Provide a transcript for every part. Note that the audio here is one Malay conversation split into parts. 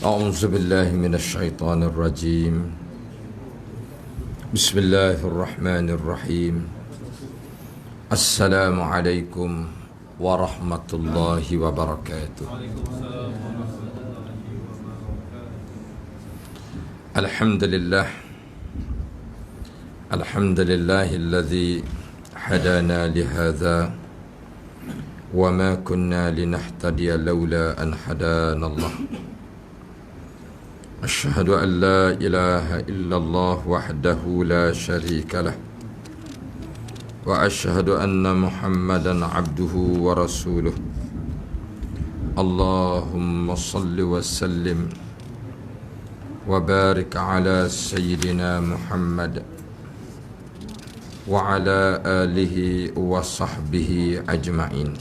أعوذ بالله من الشيطان الرجيم بسم الله الرحمن الرحيم السلام عليكم ورحمة الله وبركاته الحمد لله الذي هدانا لهذا وما كنا لنهتدي لولا أن هدانا الله أشهد أن لا إله إلا الله وحده لا شريك له وأشهد أن محمدا عبده ورسوله اللهم صل وسلم وبارك على سيدنا محمد وعلى آله وصحبه أجمعين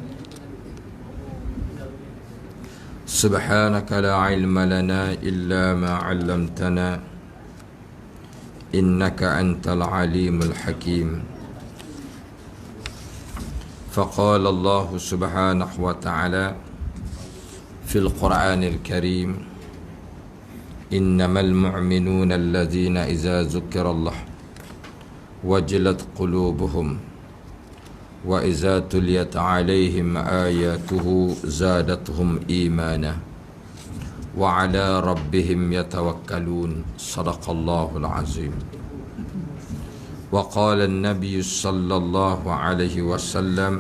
سبحانك لا علم لنا إلا ما علمتنا إنك أنت العليم الحكيم فقال الله سبحانه وتعالى في القرآن الكريم إنما المؤمنون الذين إذا ذكر الله وجلت قلوبهم وإذا تليت عليهم آياته زادتهم إيمانا وعلى ربهم يتوكلون صدق الله العظيم وقال النبي صلى الله عليه وسلم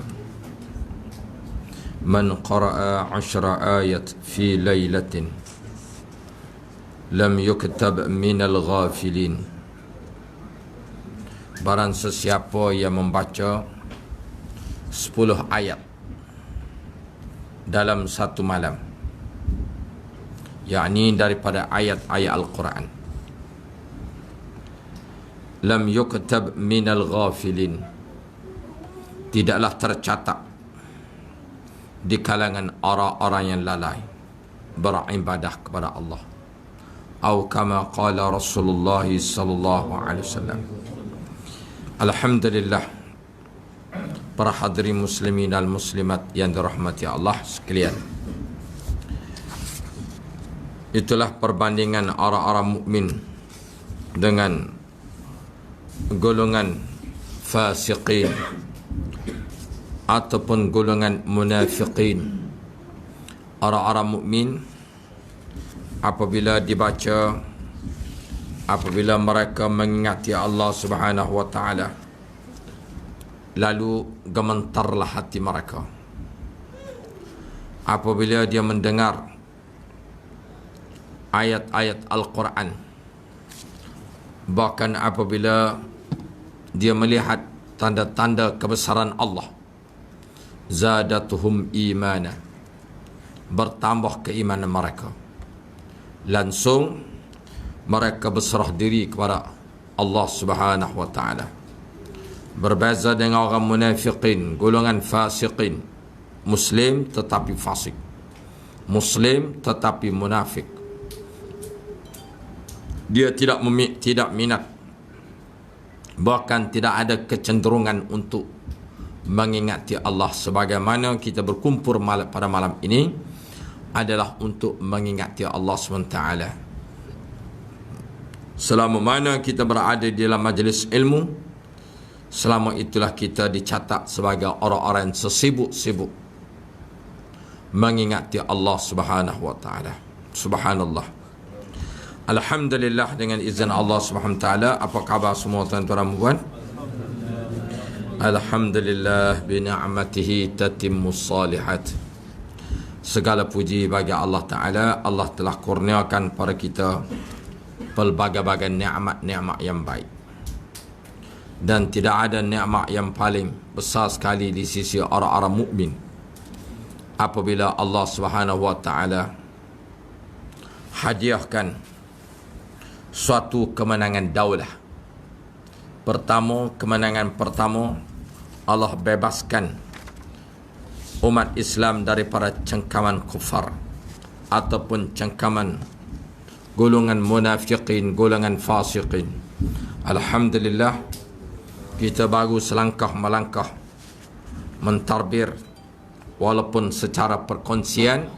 من قرأ 10 آيات في ليلة لم يكتب من الغافلين barang sesiapa yang membaca 10 ayat dalam satu malam, yakni daripada ayat-ayat Al-Quran, lam yuktab minal ghafilin, tidaklah tercatat di kalangan orang-orang yang lalai beribadah kepada Allah. Atau kama qala Rasulullah sallallahu alaihi wasallam. Alhamdulillah, para hadirin muslimin dan muslimat yang dirahmati Allah sekalian. Itulah perbandingan orang-orang mukmin dengan golongan fasiqin ataupun golongan munafiqin. Orang-orang mukmin apabila dibaca, apabila mereka mengingati Allah Subhanahu wa taala, lalu gemetarlah hati mereka apabila dia mendengar ayat-ayat Al-Quran, bahkan apabila dia melihat tanda-tanda kebesaran Allah, zadatuhum imana, bertambah keimanan mereka, langsung mereka berserah diri kepada Allah Subhanahu wa taala. Berbeza dengan orang munafiqin, golongan fasiqin, muslim tetapi fasik, muslim tetapi munafik. Dia tidak minat, bahkan tidak ada kecenderungan untuk mengingati Allah. Sebagaimana kita berkumpul pada malam ini adalah untuk mengingati Allah SWT. Selama mana kita berada di dalam majlis ilmu, selama itulah kita dicatat sebagai orang-orang yang sesibuk-sibuk mengingati Allah Subhanahu wa taala. Subhanallah. Alhamdulillah, dengan izin Allah Subhanahu wa taala. Apa khabar semua tuan-tuan dan puan? Alhamdulillah, bi ni'matihi tatimmus salihat. Segala puji bagi Allah Ta'ala. Allah telah kurniakan pada kita pelbagai-bagai nikmat-nikmat yang baik. Dan tidak ada nikmat yang paling besar sekali di sisi orang-orang mukmin apabila Allah Subhanahu wa taala hadiahkan suatu kemenangan daulah. Kemenangan pertama, Allah bebaskan umat Islam daripada cengkaman kufar ataupun cengkaman golongan munafiqin, golongan fasiqin. Alhamdulillah, kita baru selangkah melangkah mentarbir walaupun secara perkongsian.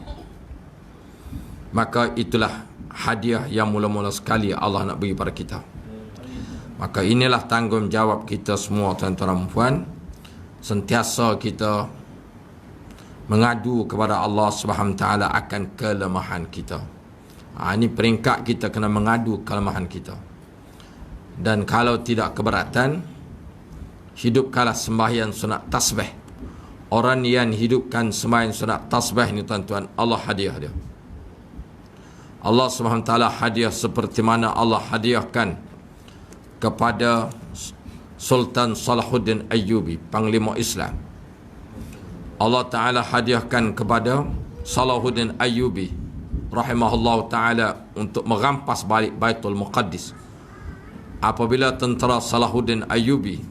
Maka itulah hadiah yang mula-mula sekali Allah nak bagi pada kita. Maka inilah tanggungjawab kita semua tuan-tuan dan puan. Sentiasa kita mengadu kepada Allah Subhanahu wa taala akan kelemahan kita. Ini peringkat kita kena mengadu kelemahan kita. Dan kalau tidak keberatan, hidupkanlah sembahyang sunat tasbih. Orang yang hidupkan sembahyang sunat tasbih ni tuan-tuan, Allah hadiah dia. Allah Subhanahu wa taala hadiah seperti mana Allah hadiahkan kepada Sultan Salahuddin Ayyubi, panglima Islam. Allah Ta'ala hadiahkan kepada Salahuddin Ayyubi rahimahullah ta'ala untuk merampas balik Baitul Muqaddis. Apabila tentera Salahuddin Ayyubi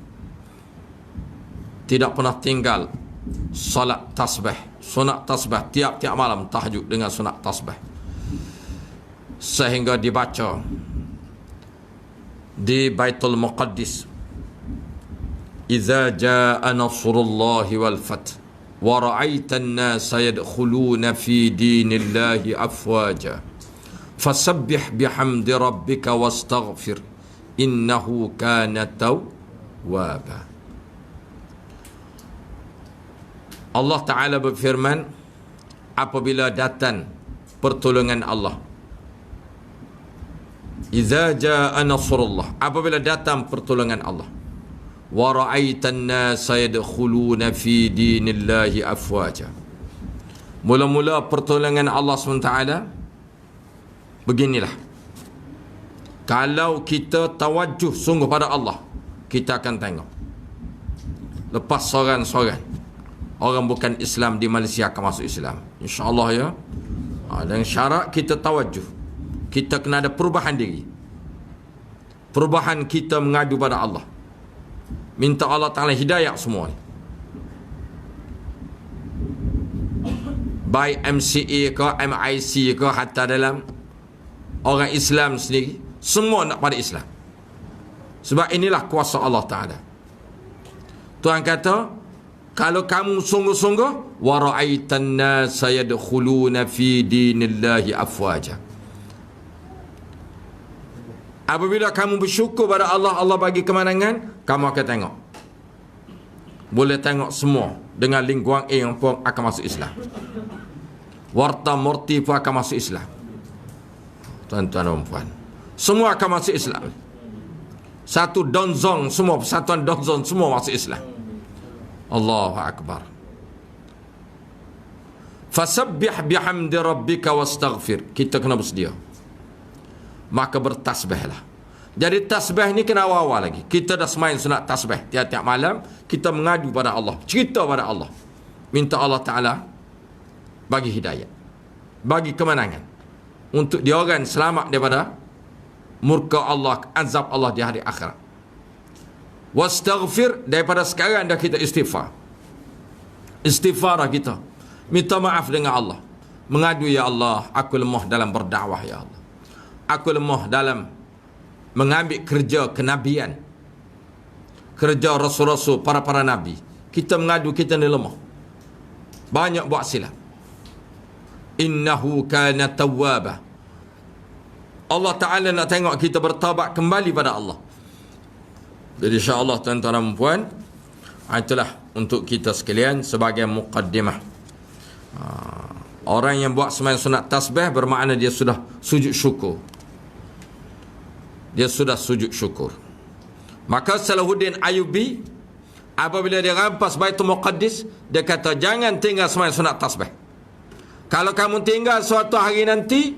tidak pernah tinggal salat tasbih, sunat tasbih, tiap-tiap malam tahajud dengan sunat tasbih, sehingga dibaca di Baitul Muqaddis, "Idza jaa nasrullahi wal fath wa ra'aitan nasa yadkhuluna fi dinillahi afwaja fasabbih bihamdi rabbika wastaghfir innahu kana tawwaba." Allah Ta'ala berfirman, apabila datang pertolongan Allah, idza jaa nasrullah, apabila datang pertolongan Allah, wa ra'aitan nasa yadkhuluna fi dinillahi afwaja, mula-mula pertolongan Allah SWT. Beginilah, kalau kita tawajuh sungguh pada Allah, kita akan tengok lepas soran-soran orang bukan Islam di Malaysia akan masuk Islam, insya-Allah ya. Dan syarat kita tawajuh, kita kena ada perubahan diri, perubahan kita mengadu pada Allah, minta Allah Ta'ala hidayah semua ni. Baik MCA ke, MIC ke, hatta dalam orang Islam sendiri, semua nak pada Islam. Sebab inilah kuasa Allah Ta'ala. Tuhan kata, kalau kamu sungguh-sungguh, wa ra'aitan nasa yadkhuluna fi dinillahi afwaja, apabila kamu bersyukur pada Allah, Allah bagi kemenangan, kamu akan tengok. Boleh tengok semua dengan Ling Guang Eng pun akan masuk Islam. Warta Murti pun akan masuk Islam. Tuan-tuan dan puan, semua akan masuk Islam. Satu Donzong, semua persatuan Donzong semua masuk Islam. Allahu Akbar. Fasabbih bihamdi rabbika wastaghfir. Kita kena bersedia, maka bertasbihlah. Jadi tasbih ni kena awal-awal lagi. Kita dah semain sunat tasbih tiap-tiap malam, kita mengadu pada Allah, cerita pada Allah, minta Allah Ta'ala bagi hidayah, bagi kemenangan, untuk dia orang selamat daripada murka Allah, azab Allah di hari akhirat. Wastaghfir, daripada sekarang dah kita istighfar. Istighfar kita, minta maaf dengan Allah, mengadu, ya Allah, aku lemah dalam berdakwah, ya Allah, aku lemah dalam mengambil kerja kenabian, kerja rasul-rasul, para nabi. Kita mengadu, kita ni lemah, banyak buat silap. Innahu kana tawwaba. Allah Ta'ala nak tengok kita bertaubat kembali pada Allah. Jadi insya-Allah tuan-tuan dan puan, itulah untuk kita sekalian sebagai muqaddimah. Orang yang buat sembahyang sunat tasbih bermakna dia sudah sujud syukur. Dia sudah sujud syukur. Maka Salahuddin Ayyubi apabila dia rampas Baitul Muqaddis, dia kata jangan tinggal sembahyang sunat tasbih. Kalau kamu tinggal suatu hari nanti,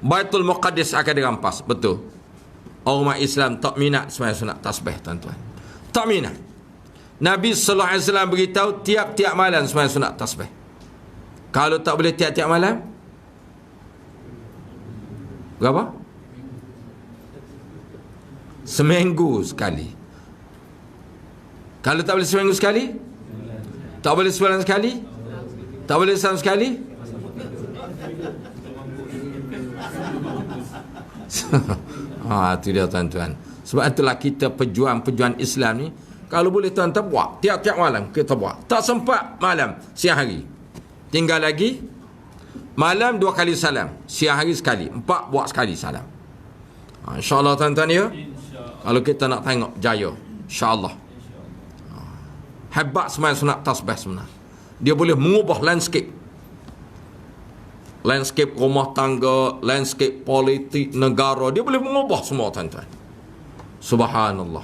Baitul Muqaddis akan dirampas. Betul. Orang Islam tak minat sembahyang sunat tasbih, tuan-tuan. Tak minat. Nabi sallallahu alaihi wasallam beritahu tiap-tiap malam sembahyang sunat tasbih. Kalau tak boleh tiap-tiap malam, berapa? Seminggu sekali. Kalau tak boleh seminggu sekali, tak boleh sebulan sekali, tak boleh setahun sekali. Itu dia tuan-tuan. Sebab itulah kita pejuang-pejuang Islam ni, kalau boleh tuan-tuan buat tiap-tiap malam kita buat. Tak sempat malam, siang hari. Tinggal lagi malam 2 kali salam, siang hari sekali, 4 buat sekali salam. InsyaAllah tuan-tuan ya. Kalau kita nak tengok jaya, insyaAllah. Hebat sembahyang sunat tasbih sebenarnya. Dia boleh mengubah landscape. Landscape rumah tangga, landscape politik negara, dia boleh mengubah semua tuan-tuan. Subhanallah.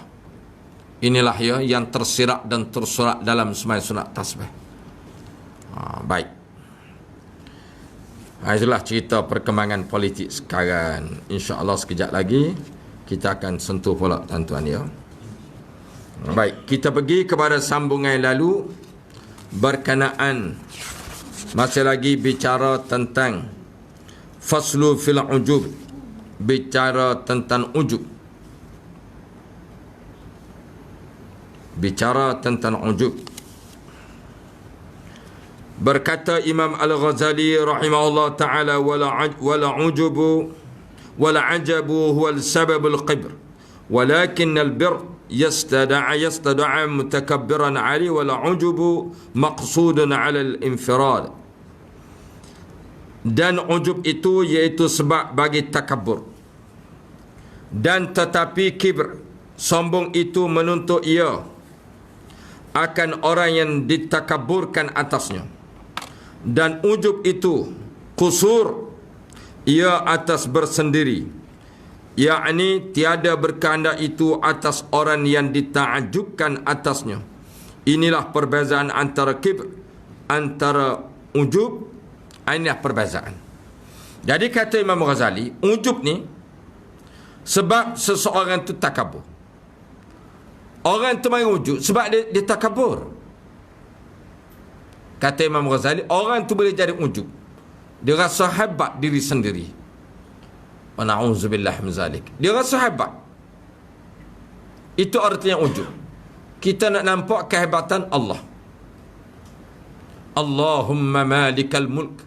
Inilah ya yang tersirat dan tersurat dalam sembahyang sunat tasbih. Baik. Itulah cerita perkembangan politik sekarang. InsyaAllah sekejap lagi kita akan sentuh pula tuan-tuan ya. Baik, kita pergi kepada sambungan lalu berkenaan masih lagi bicara tentang faslu fil ujub, bicara tentang ujub, bicara tentang ujub. Berkata Imam Al-Ghazali rahimahullah ta'ala, wala ujubu wala ajabu huwa al-sabab al-qibr walakin al-bir yastada'a mutakabbiran ali wala ujubu maqsudun ala al-infirad. Dan ujub itu iaitu sebab bagi takabbur, dan tetapi kibr, sombong itu menuntut ia akan orang yang ditakabburkan atasnya. Dan ujub itu kusur, ia atas bersendiri, yakni tiada berkehendak itu atas orang yang ditakjubkan atasnya. Inilah perbezaan antara kibr, antara ujub. Inilah perbezaan. Jadi kata Imam Ghazali, ujub ni sebab seseorang tu takabur. Orang tu main ujub sebab dia takabur. Kata Imam Ghazali, orang tu boleh jadi ujub, dia rasa hebat diri sendiri. Wa na'udzubillah min zalik. Dia rasa hebat. Itu artinya ujub. Kita nak nampak kehebatan Allah. Allahumma malikal mulk.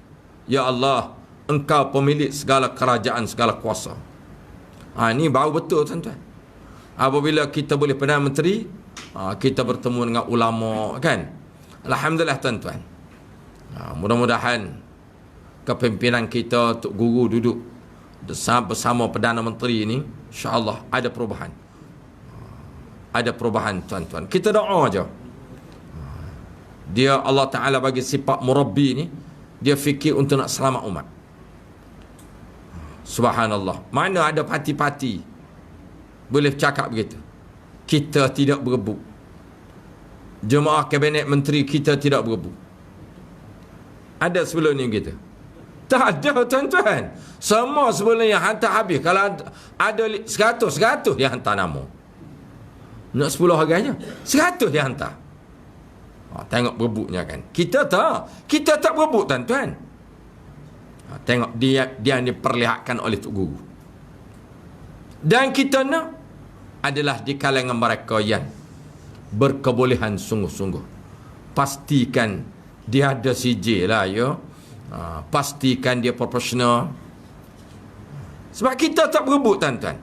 Ya Allah, engkau pemilik segala kerajaan, segala kuasa. Ini baru betul tuan-tuan. Apabila kita boleh Perdana Menteri, kita bertemu dengan ulama, kan? Alhamdulillah tuan-tuan. Mudah-mudahan kepimpinan kita, Tok Guru duduk bersama Perdana Menteri ini, insya-Allah ada perubahan. Ada perubahan tuan-tuan. Kita doa aja. Dia Allah Ta'ala bagi sifat murabbi ni, dia fikir untuk nak selamat umat. Subhanallah. Mana ada parti-parti boleh cakap begitu. Kita tidak berebut. Jemaah kabinet menteri kita tidak berebut. Ada sebelum ni kita? Tak ada tuan-tuan. Semua sebelum yang hantar habis. Kalau ada 100 dia hantar nama. Nak 10 hari aja 100 dia hantar. Tengok berebutnya kan. Kita tak berebut tuan-tuan. Tengok dia diperlihatkan oleh Tok Guru. Dan kita nak adalah di kalangan mereka yang berkebolehan sungguh-sungguh. Pastikan dia ada CJ lah ya. Pastikan dia proporsional. Sebab kita tak berebut tuan-tuan.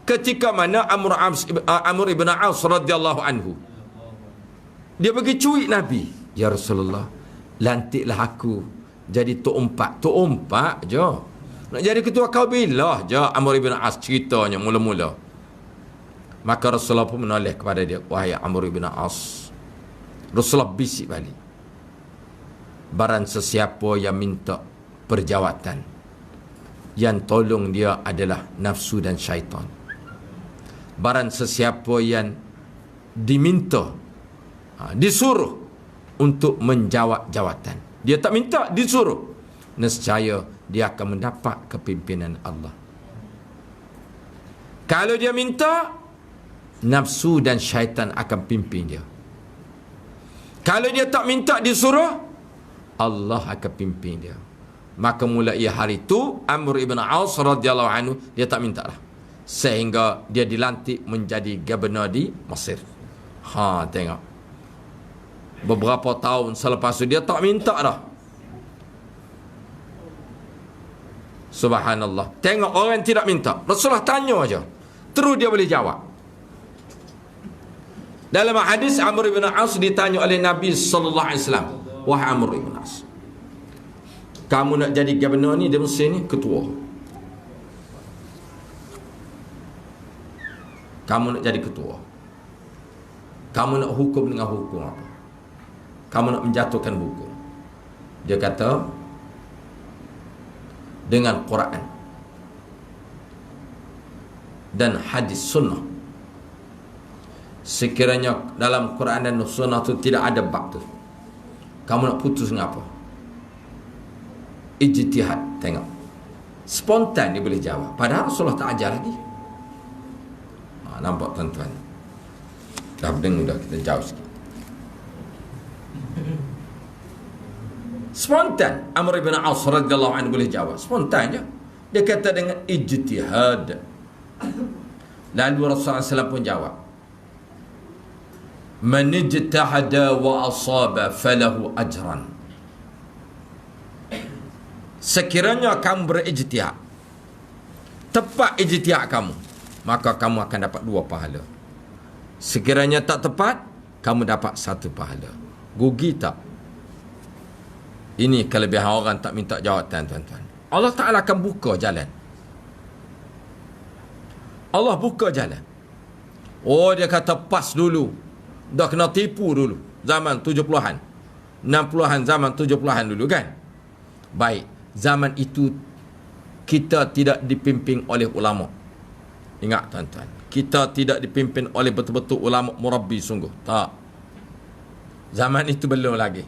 Ketika mana Amr ibn Aus radhiyallahu anhu, dia pergi cuit Nabi. Ya Rasulullah, lantiklah aku jadi tok empat je. Nak jadi ketua kabilah je. Amr ibn As ceritanya mula-mula. Maka Rasulullah pun menoleh kepada dia, wahai Amr ibn As. Rasulullah bisik balik. Barang sesiapa yang minta perjawatan, yang tolong dia adalah nafsu dan syaitan. Barang sesiapa yang diminta, disuruh untuk menjawab jawatan, dia tak minta, disuruh, nescaya dia akan mendapat kepimpinan Allah. Kalau dia minta, nafsu dan syaitan akan pimpin dia. Kalau dia tak minta, disuruh, Allah akan pimpin dia. Maka mulai hari itu Amr ibn Aus radhiyallahu anhu, dia tak minta lah, sehingga dia dilantik menjadi gubernur di Mesir. Tengok, beberapa tahun selepas itu dia tak minta dah. Subhanallah. Tengok orang tidak minta, Rasulullah tanya aja, terus dia boleh jawab. Dalam hadis Amr ibn Aus ditanya oleh Nabi sallallahu alaihi wasallam, wahai Amr ibn Aus, kamu nak jadi gubernur ni di Mesir ni, ketua. Kamu nak jadi ketua. Kamu nak hukum dengan hukum apa? Kamu nak menjatuhkan hukum. Dia kata, dengan Quran dan hadis sunnah. Sekiranya dalam Quran dan sunnah tu tidak ada bab tu, kamu nak putus dengan apa? Ijtihad. Tengok, spontan dia boleh jawab, padahal Rasulullah tak ajar lagi. Nampak tuan-tuan, dah dengar dah, kita jauh sikit. Spontan Amr ibn Aus radhiyallahu anhu boleh jawab, spontan je. Dia kata dengan ijtihad. Lalu Rasulullah SAW pun jawab, man ijtahada wa asaba falahu ajran. Sekiranya kamu berijtihad, tepat ijtihad kamu, maka kamu akan dapat 2 pahala. Sekiranya tak tepat, kamu dapat 1 pahala. Rugi tak? Ini kelebihan orang tak minta jawatan, tuan-tuan. Allah Ta'ala akan buka jalan. Allah buka jalan. Oh, dia kata pas dulu, dah kena tipu dulu, zaman 70-an 60-an, zaman 70-an dulu kan. Baik, zaman itu kita tidak dipimpin oleh ulama. Ingat tuan-tuan, kita tidak dipimpin oleh betul-betul ulama murabbi sungguh. Tak. Zaman itu belum lagi.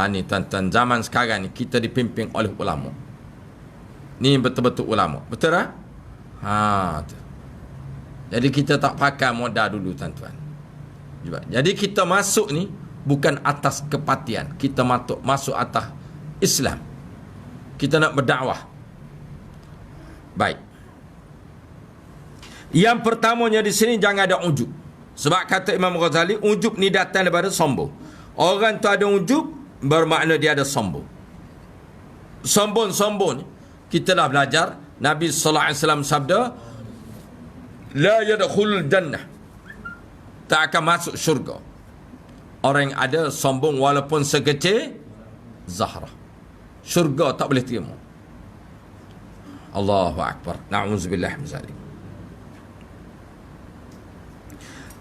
Ni tuan-tuan, zaman sekarang ni kita dipimpin oleh ulama. Ni betul-betul ulama. Betul tak? Tu. Jadi kita tak pakai modal dulu, tuan-tuan. Jadi kita masuk ni bukan atas kepatian, kita masuk atas Islam. Kita nak berdakwah. Baik. Yang pertamanya di sini, jangan ada ujub. Sebab kata Imam Ghazali, ujub ni datang daripada sombong. Orang tu ada ujub, bermakna dia ada sombong. Sombong ni, kita dah belajar, Nabi sallallahu alaihi wasallam sabda, la yadkhulul jannah, tak akan masuk syurga orang yang ada sombong walaupun sekecil Zahra. Syurga tak boleh terima. Allahu Akbar. Na'udzubillah min zalik.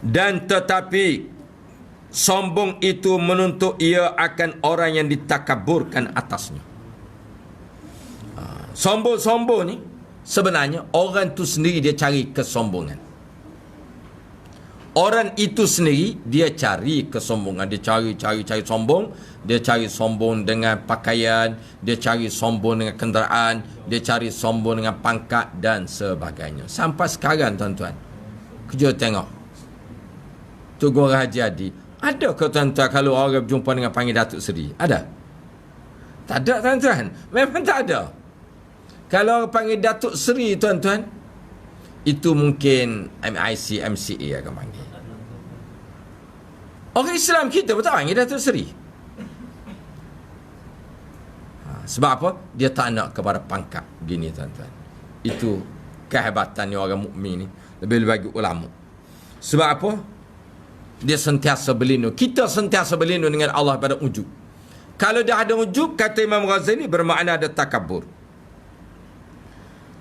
Dan tetapi sombong itu menuntut ia akan orang yang ditakaburkan atasnya. Sombong ni sebenarnya orang tu sendiri dia cari kesombongan. Orang itu sendiri dia cari kesombongan. Dia cari sombong. Dia cari sombong dengan pakaian, dia cari sombong dengan kenderaan, dia cari sombong dengan pangkat dan sebagainya. Sampai sekarang tuan-tuan, kerja tengok tu Gua Haji Adi, ada ke tuan-tuan kalau orang berjumpa dengan panggil Datuk Seri? Ada? Tak ada tuan-tuan, memang tak ada. Kalau orang panggil Datuk Seri tuan-tuan, itu mungkin MIC, MCA akan panggil. Orang Islam kita pun tak panggil Datuk Seri. Sebab apa? Dia tak nak kepada pangkat gini tuan-tuan. Itu kehebatannya orang mukmin ni, lebih bagi ulama. Sebab apa? Dia sentiasa berlindung. Kita sentiasa berlindung dengan Allah pada ujub. Kalau dia ada ujub, kata Imam Ghazali, bermakna ada takabur.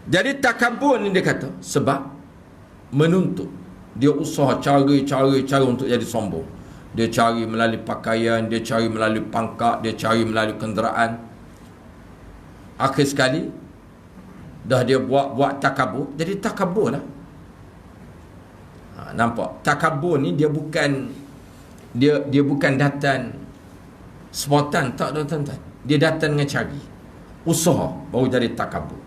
Jadi takabur ni dia kata sebab menuntut, dia usaha cari untuk jadi sombong. dia cari melalui pakaian, dia cari melalui pangkat, dia cari melalui kenderaan. Akhir sekali dah dia buat takabur, jadi takabur lah. Nampak? Takabur ni dia bukan datang spontan, tak ada tuan-tuan. Dia datang dengan cari usaha, baru jadi takabur.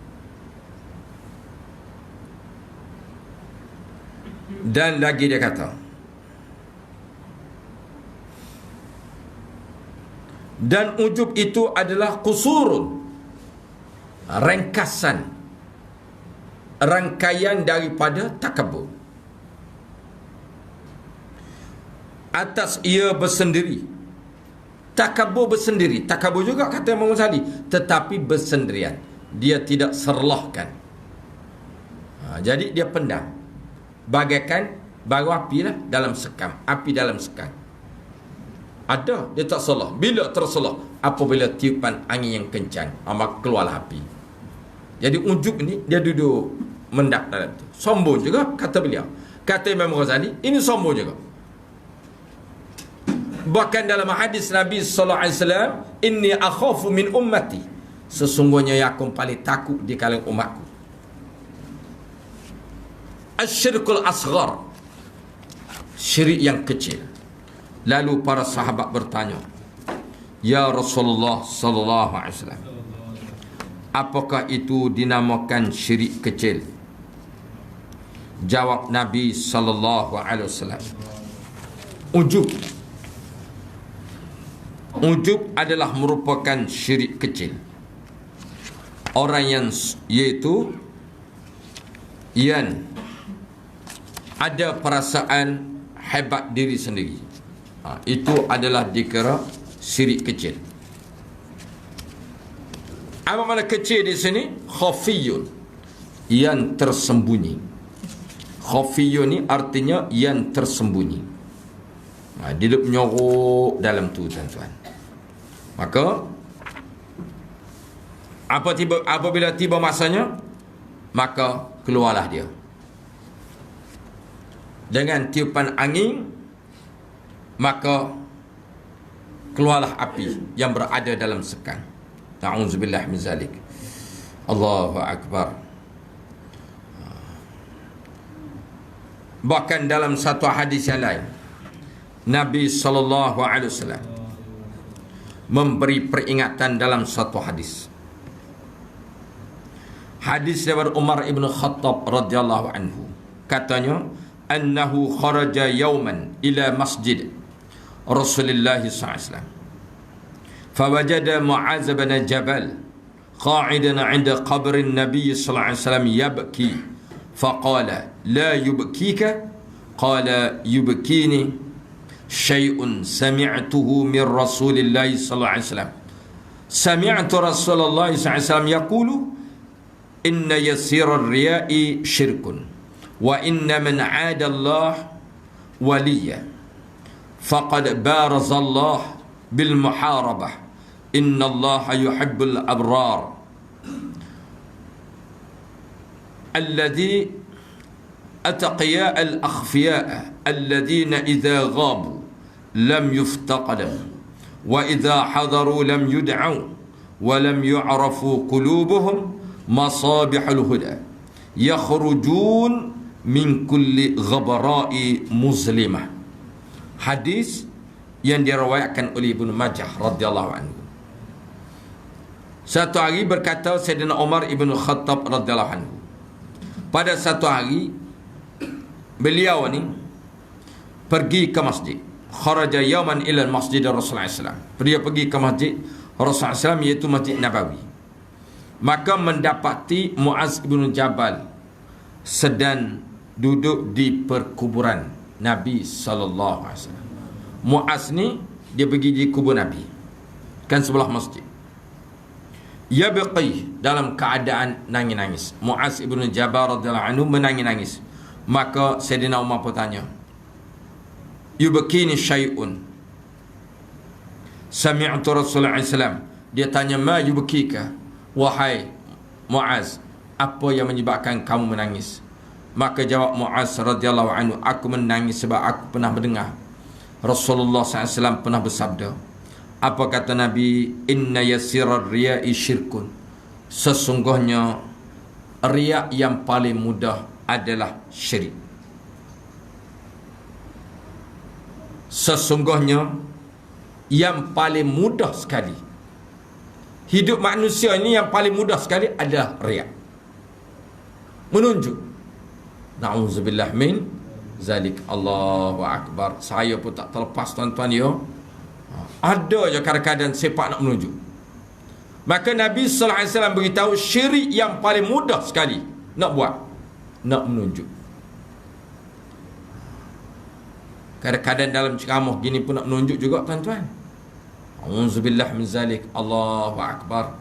Dan lagi dia kata, dan ujub itu adalah qusurun, ringkasan, rangkaian daripada takabur. Atas ia bersendiri. Takabur bersendiri. Takabur juga kata Imam Ghazali, tetapi bersendirian. Dia tidak serlahkan. Jadi dia pendam. Bagaikan baru api lah dalam sekam. Api dalam sekam. Ada, dia tak serlah. Bila terserlah? Apabila tiupan angin yang kencang, maka keluarlah api. Jadi ujub ni dia duduk mendak dalam tu. Sombong juga kata beliau. Kata Imam Ghazali, ini sombong juga. Bahkan dalam hadis Nabi sallallahu alaihi wasallam, inni akhafu min ummati, sesungguhnya yang aku paling takut di kalangan umatku, asyirkul asghar, syirik yang kecil. Lalu para sahabat bertanya, ya Rasulullah sallallahu alaihi wasallam, apakah itu dinamakan syirik kecil? Jawab Nabi sallallahu alaihi wasallam, ujub. Ujub adalah merupakan syirik kecil. Orang yang iaitu yang ada perasaan hebat diri sendiri, itu adalah dikira syirik kecil. Apa makna kecil di sini? Khafiyun, yang tersembunyi. Khafiyun ni artinya yang tersembunyi. Dia menyorok dalam tu, tuan-tuan. Maka apabila tiba masanya, maka keluarlah dia dengan tiupan angin, maka keluarlah api yang berada dalam sekam. Na'udzubillah min zalik. Allahu akbar. Bahkan dalam satu hadis yang lain, Nabi sallallahu alaihi wasallam memberi peringatan dalam satu hadis. Hadis dari Umar ibn Khattab radhiyallahu anhu, katanya, annahu kharaja yawman ila masjid Rasulullah sallallahu alaihi wasallam, fawajada Mu'adz bin Jabal qa'idan 'inda qabr an-nabiy sallallahu alaihi wasallam yabki, faqala la yubkika, qala yubkini syai'un sami'tuhu min Rasulillah sallallahu alaihi wasallam, sami'tu Rasulullah sallallahu alaihi wasallam yaqulu inna yasirar riya'i syirkun wa inna man 'ada Allah waliya faqad baraza Allah bil muharabah inna Allah yuhibbul abrar alladhi atqiya al akhfiya alladhina idha ghabu lam yuftaqadu wa idha hadaru lam yud'u wa lam yu'rafu qulubuhum masabihul huda yakhrujun min kulli ghabara'i muslimah. Hadis yang diriwayatkan oleh Ibnu Majah radhiyallahu anhu. Satu hari berkata Sayyidina Umar ibn Khattab radhiyallahu anhu, pada satu hari beliau ni pergi ke masjid. Kharaja yawman ila masjid Rasulullah SAW. Dia pergi ke masjid Rasulullah SAW, iaitu Masjid Nabawi. Maka mendapati Mu'adz bin Jabal sedang duduk di perkuburan Nabi sallallahu alaihi wasallam. Mu'adz ni dia pergi di kubur Nabi, kan sebelah masjid. Yabqi, dalam keadaan nangis-nangis. Mu'adz bin Jabal radhiyallahu anhu menangis-nangis. Maka Sayyidina Umar bertanya, yubkini syai'un sami'tu Rasulullah SAW. Dia tanya, ma yubkika, wahai Mu'adz, apa yang menyebabkan kamu menangis? Maka jawab Mu'adz radhiyallahu anhu, aku menangis sebab aku pernah mendengar Rasulullah SAW pernah bersabda, apa kata Nabi? Inna yasirar riya'i syirkun. Sesungguhnya riya' yang paling mudah adalah syirik. Sesungguhnya yang paling mudah sekali, hidup manusia ini yang paling mudah sekali adalah riya', menunjuk. Na'udzubillah min zalik. Allahu Akbar. Saya pun tak terlepas tuan-tuan ya. Ada je kadang-kadang sepak nak menunjuk. Maka Nabi sallallahu alaihi wasallam beritahu syirik yang paling mudah sekali nak buat, nak menunjuk. Kadang-kadang dalam ceramah gini pun nak menunjuk juga tuan-tuan. Auzubillah min zalik. Allahu Akbar.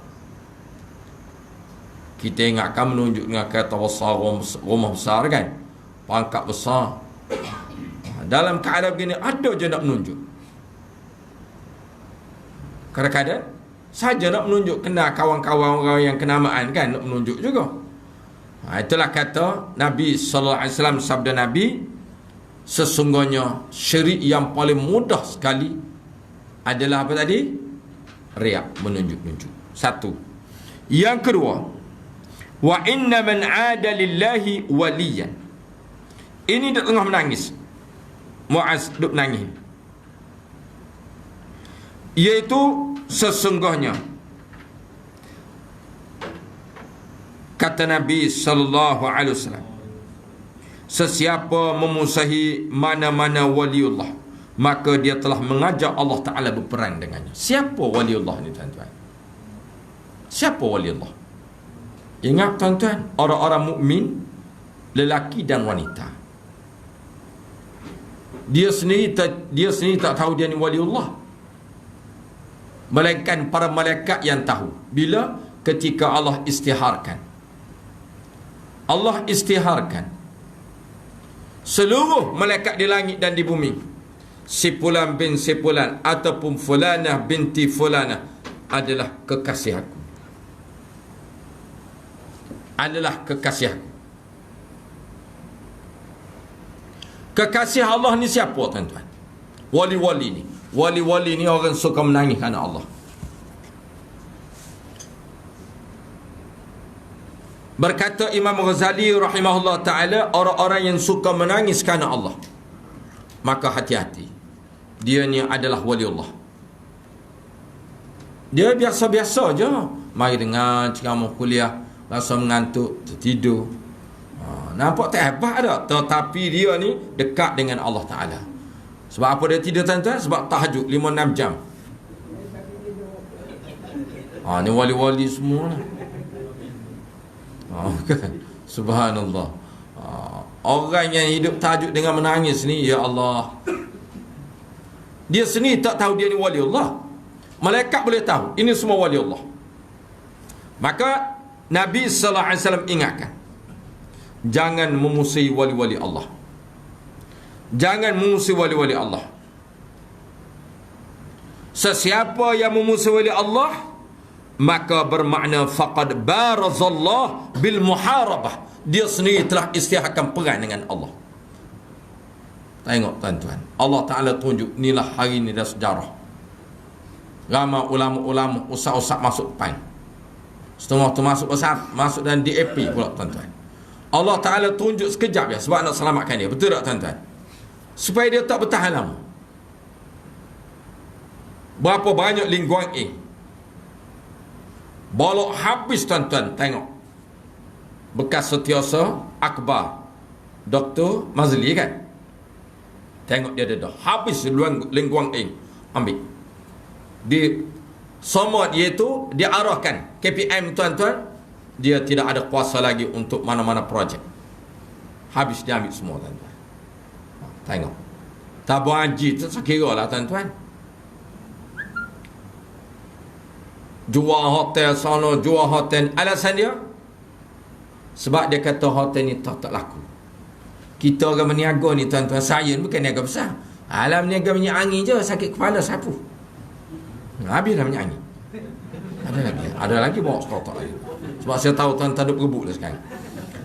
Kita ingatkan menunjuk dengan kata besar, rumah besar kan, pangkat besar. Dalam keadaan begini ada je nak menunjuk. Kadang-kadang saja nak menunjuk, kena kawan-kawan orang yang kenamaan kan, nak menunjuk juga. Itulah kata Nabi sallallahu alaihi wasallam, sabda Nabi, sesungguhnya syirik yang paling mudah sekali adalah apa tadi? Riya', menunjuk-nunjuk. Satu. Yang kedua, wa inna man 'ada lillahi waliyan. Ini dia tengah menangis. Muaz duk menangis. Iaitu sesungguhnya kata Nabi sallallahu alaihi wasallam, sesiapa memusahi mana-mana waliullah, maka dia telah mengajak Allah Ta'ala berperang dengannya. Siapa waliullah ni tuan-tuan? Siapa waliullah? Ingat tuan-tuan, orang-orang mukmin, lelaki dan wanita. Dia sendiri tak tahu dia ni waliullah. Melainkan para malaikat yang tahu. Bila? Ketika Allah istiharkan. Allah istiharkan seluruh malaikat di langit dan di bumi, si fulan bin si fulan ataupun fulanah binti fulanah adalah kekasih aku, adalah kekasih aku. Kekasih Allah ni siapa tuan-tuan? Wali-wali ni. Wali-wali ni orang suka menangis kerana Allah. Berkata Imam Ghazali rahimahullah ta'ala, orang-orang yang suka menangis kerana Allah, maka hati-hati, dia ni adalah wali Allah. Dia biasa-biasa je, mari dengar ceramah kuliah, rasa mengantuk, tertidur, nampak tak hebat dah. Tetapi dia ni dekat dengan Allah Ta'ala. Sebab apa dia tidur tuan-tuan? Sebab tahajud 5-6 jam. Ni wali-wali semua lah. Kan? Subhanallah. Orang yang hidup tahajud dengan menangis ni, ya Allah, dia sendiri tak tahu dia ni wali Allah. Malaikat boleh tahu ini semua wali Allah. Maka Nabi sallallahu alaihi wasallam ingatkan, jangan memusuhi wali-wali Allah. Jangan memusuhi wali-wali Allah. Sesiapa yang memusuhi wali Allah, maka bermakna faqad barazallah bil muharabah. Dia sendiri telah istiharkan perang dengan Allah. Tengok tuan-tuan, Allah Ta'ala tunjuk, inilah hari ni dah sejarah. Ramai ulama-ulama, ustaz-ustaz masuk PAN. Setengah tu masuk besar, masuk dalam DAP pula tuan-tuan. Allah Ta'ala tunjuk sekejap ya, sebab nak selamatkan dia. Betul tak tuan-tuan? Supaya dia tak bertahan lama. Berapa banyak Lim Guang Eng bolok habis tuan-tuan. Tengok bekas setiausaha akbar Dr. Mazli kan, tengok dia dah habis Lim Guang Eng ambil di somot, iaitu dia arahkan KPM tuan-tuan, dia tidak ada kuasa lagi untuk mana-mana projek. Habis dia ambil semua tuan-tuan. Tengok tabung haji tu saya kira lah tuan-tuan, jual hotel sana, jual hotel. Alasan dia sebab dia kata hotel ni tak laku. Kita orang berniaga ni tuan-tuan, saya bukan niaga besar, alam niaga minyak angin je sakit kepala sapu. Habis dah minyak angin. Ada lagi bawa stok lagi. Sebab saya tahu tuan-tuan duk berebut dah sekarang.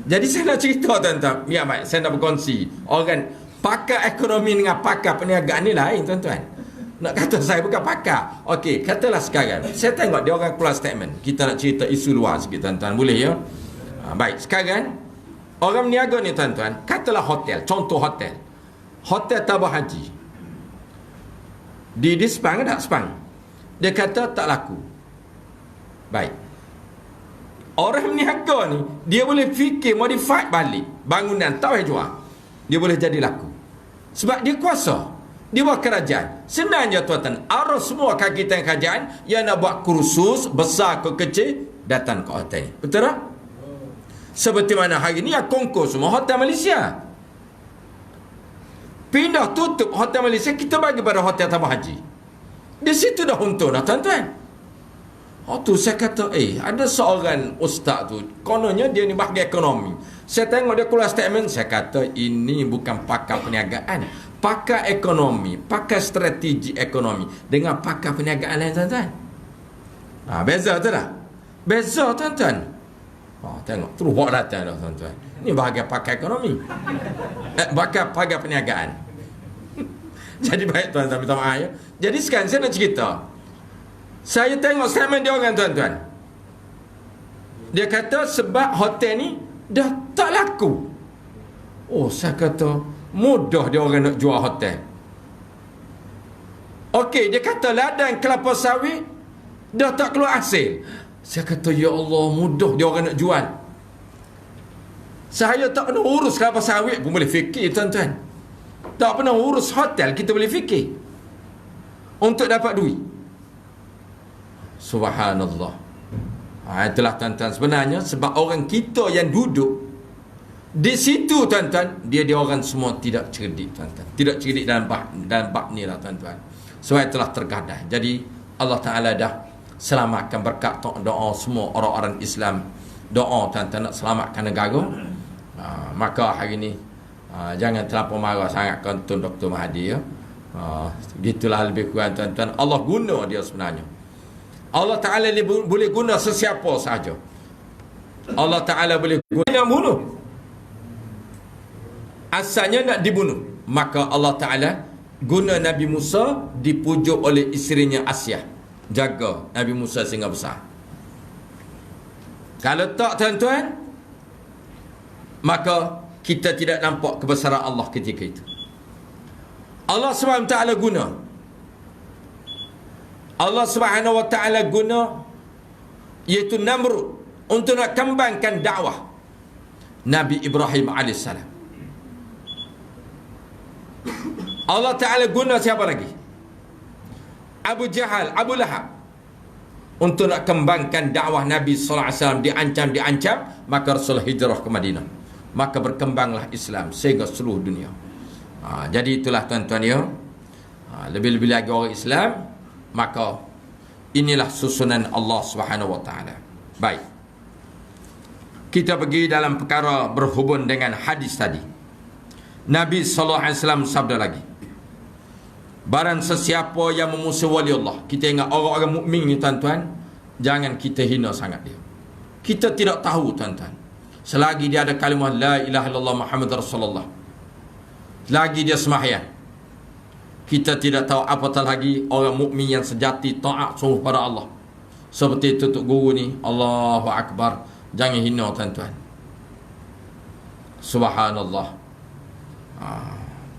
Jadi saya nak cerita tuan-tuan, ya baik, saya nak berkongsi. Orang Pakar ekonomi dengan pakar perniagaan ni lain, tuan-tuan. Nak kata saya bukan pakar. Okey, katalah sekarang saya tengok dia orang keluar statement. Kita nak cerita isu luar sikit, tuan-tuan. Boleh ya? Baik, sekarang orang meniaga ni, tuan-tuan, katalah hotel, contoh hotel. Hotel Tabah Haji. Di Sepang tak? Sepang. Dia kata tak laku. Baik. Orang meniaga ni, dia boleh fikir modify balik bangunan, tak payah jual. Dia boleh jadi laku. Sebab dia kuasa. Dia buat kerajaan. Senang je, tuan-tuan. Arus semua kaki tangan kerajaan yang nak buat kursus besar ke kecil, datang ke hotel. Betul tak? Seperti mana hari ni yang kongkos semua hotel Malaysia. Pindah tutup hotel Malaysia, kita bagi pada hotel Tabah Haji. Di situ dah untung dah, tuan-tuan. Tu saya kata, ada seorang ustaz tu, kononnya dia ni bahagian ekonomi. Saya tengok dia keluar statement, saya kata ini bukan pakar perniagaan, pakar ekonomi, pakar strategi ekonomi dengan pakar perniagaan lain, tuan-tuan. Beza tu dah. Beza, tuan-tuan. Tengok, terus buat datang dah, tuan-tuan. Ini bahagian pakar ekonomi. Pakar perniagaan. Jadi baik, tuan-tuan, minta maaf ya. Jadi sekarang saya nak cerita. Saya tengok statement dia orang, tuan-tuan. Dia kata sebab hotel ni dah tak laku. Saya kata mudah dia orang nak jual hotel. Okey, dia kata ladang kelapa sawit dah tak keluar hasil. Saya kata ya Allah, mudah dia orang nak jual. Saya tak pernah urus kelapa sawit pun boleh fikir, tuan-tuan. Tak pernah urus hotel, kita boleh fikir untuk dapat duit. Subhanallah. Itulah, tuan-tuan, sebenarnya sebab orang kita yang duduk di situ, tuan-tuan, dia orang semua tidak cerdik, tuan-tuan. Tidak cerdik dalam bab ni lah, tuan-tuan. Sebab itulah tergadai. Jadi Allah Ta'ala dah selamatkan berkat doa semua orang-orang Islam. Doa, tuan-tuan, nak selamatkan negara. Maka hari ni jangan terlampau marah sangat Tuan Dr. Mahathir ya. Gitulah lebih kurang, tuan-tuan. Allah guna dia sebenarnya. Allah Ta'ala boleh guna sesiapa sahaja. Allah Ta'ala boleh guna yang bunuh. Asalnya nak dibunuh. Maka Allah Ta'ala guna Nabi Musa dipujuk oleh isterinya Asyah. Jaga Nabi Musa sehingga besar. Kalau tak, tuan-tuan, maka kita tidak nampak kebesaran Allah ketika itu. Allah SWT guna. Allah Subhanahu Wa Taala guna iaitu Namrud untuk nak kembangkan dakwah Nabi Ibrahim AS. Allah Taala guna siapa lagi? Abu Jahal, Abu Lahab untuk nak kembangkan dakwah Nabi sallallahu alaihi wasallam. Diancam, maka Rasul hijrah ke Madinah. Maka berkembanglah Islam sehingga seluruh dunia. Jadi itulah, tuan-tuan ya. Lebih-lebih lagi orang Islam. Maka inilah susunan Allah Subhanahu Wa Taala. Baik. Kita pergi dalam perkara berhubung dengan hadis tadi. Nabi sallallahu alaihi wasallam sabda lagi. Barang sesiapa yang memusuhi wali Allah. Kita ingat orang-orang mukmin ni, tuan-tuan, jangan kita hina sangat dia. Kita tidak tahu, tuan-tuan. Selagi dia ada kalimah la ilaha illallah Muhammad Rasulullah, selagi dia sembahyang, kita tidak tahu apatah lagi orang mukmin yang sejati taat sungguh pada Allah. Seperti tutup guru ni, Allahu Akbar. Jangan hina, tuan-tuan. Subhanallah.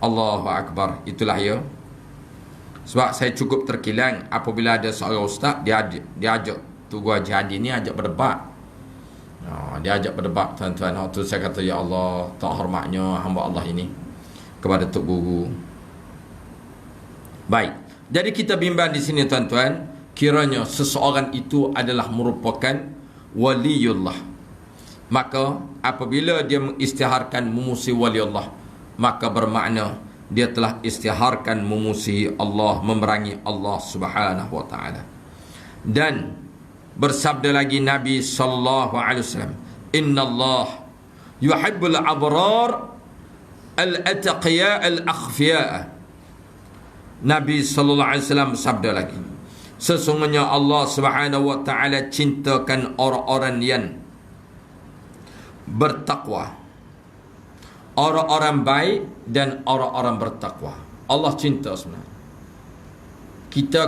Allahu Akbar. Itulah ya. Sebab saya cukup terkilang apabila ada seorang ustaz, dia ajak Tugu Haji Hadi ni ajak berdebat. Dia ajak berdebat, tuan-tuan. Waktu saya kata, ya Allah, tak hormatnya hamba Allah ini kepada Tok Guru. Baik. Jadi kita bimbang di sini, tuan-tuan, kiranya seseorang itu adalah merupakan waliullah. Maka apabila dia mengisytiharkan memusuhi waliullah, maka bermakna dia telah isytiharkan memusuhi Allah, memerangi Allah Subhanahu Wa Taala. Dan bersabda lagi Nabi sallallahu alaihi wasallam, "Innallaha yuhibbul abrar al-atqiya al-akhfiya." Nabi sallallahu alaihi wasallam bersabda lagi, sesungguhnya Allah Subhanahu Wa Taala cintakan orang-orang yang bertakwa, orang-orang baik dan orang-orang bertakwa. Allah cinta sebenarnya.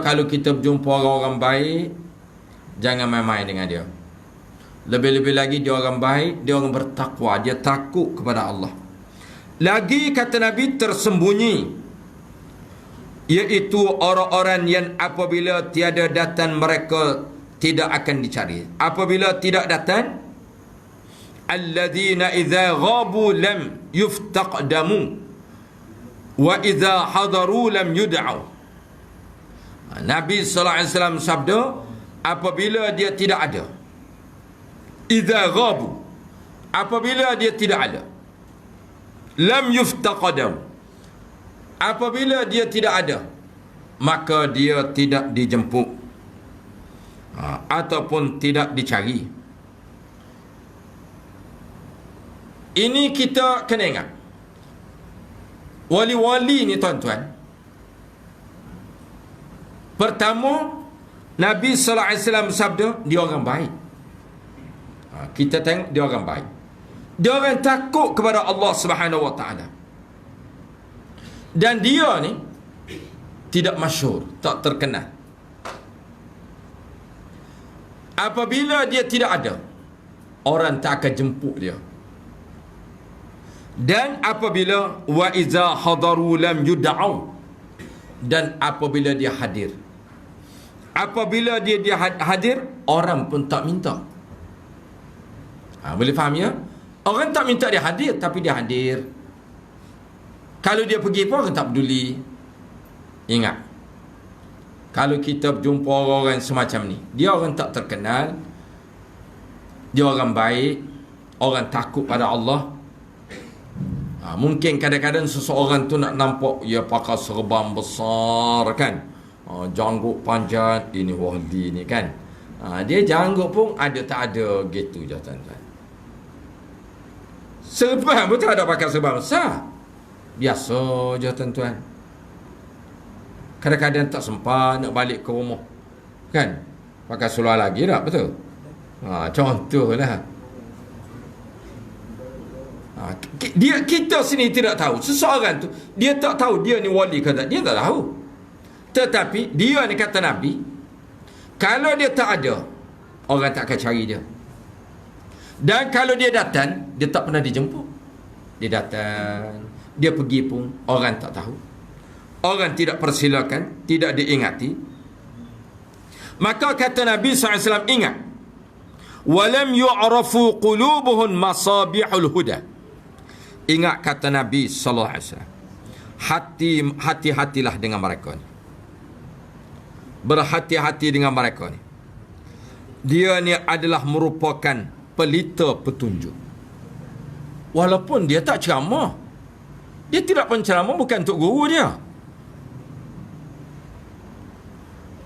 Kalau kita berjumpa orang-orang baik, jangan main-main dengan dia. Lebih-lebih lagi dia orang baik, dia orang bertakwa, dia takut kepada Allah. Lagi kata Nabi tersembunyi, iaitu orang-orang yang apabila tiada datang mereka tidak akan dicari. Apabila tidak datang, alladzina idza ghabu lam yuftaqdamu wa idza hadaru lam yud'au. Nabi sallallahu alaihi wasallam sabda, apabila dia tidak ada, idza ghabu, apabila dia tidak ada, lam yuftaqdamu, apabila dia tidak ada, maka dia tidak dijemput ataupun tidak dicari. Ini kita kena ingat. Wali-wali ni tuan-tuan, pertama Nabi sallallahu alaihi wasallam sabda dia orang baik. Kita tengok dia orang baik. Dia orang takut kepada Allah Subhanahu wa taala. Dan dia ni tidak masyhur, tak terkenal. Apabila dia tidak ada, orang tak akan jemput dia. Dan apabila wa iza hadaru lam yud'au, dan apabila dia hadir, apabila dia hadir, orang pun tak minta. Boleh faham ya? Orang tak minta dia hadir, tapi dia hadir. Kalau dia pergi pun orang tak peduli. Ingat, kalau kita berjumpa orang semacam ni, dia orang tak terkenal, dia orang baik, orang takut pada Allah. Mungkin kadang-kadang seseorang tu nak nampak dia pakai serban besar kan, janggut panjang, ini wali ni kan, dia janggut pun ada tak ada gitu je tuan-tuan. Serban pun tak ada pakai serban besar, biasa je tuan-tuan. Kadang-kadang tak sempat nak balik ke rumah kan, pakai seluar lagi tak, betul? Contohlah. Kita sini tidak tahu. Seseorang tu, dia tak tahu dia ni wali ke tak, dia tak tahu. Tetapi dia ni kata Nabi, kalau dia tak ada, orang tak akan cari dia. Dan kalau dia datang, dia tak pernah dijemput. Dia datang, dia pergi pun orang tak tahu, orang tidak persilakan, tidak diingati. Maka kata Nabi SAW, ingat, walam yu'rafu qulubuhum masabihul huda. Ingat kata Nabi SAW, hati-hatilah dengan mereka ni. Berhati-hati dengan mereka ni. Dia ni adalah merupakan pelita petunjuk. Walaupun dia tak ceramah, dia tidak penceramah, bukan untuk guru dia.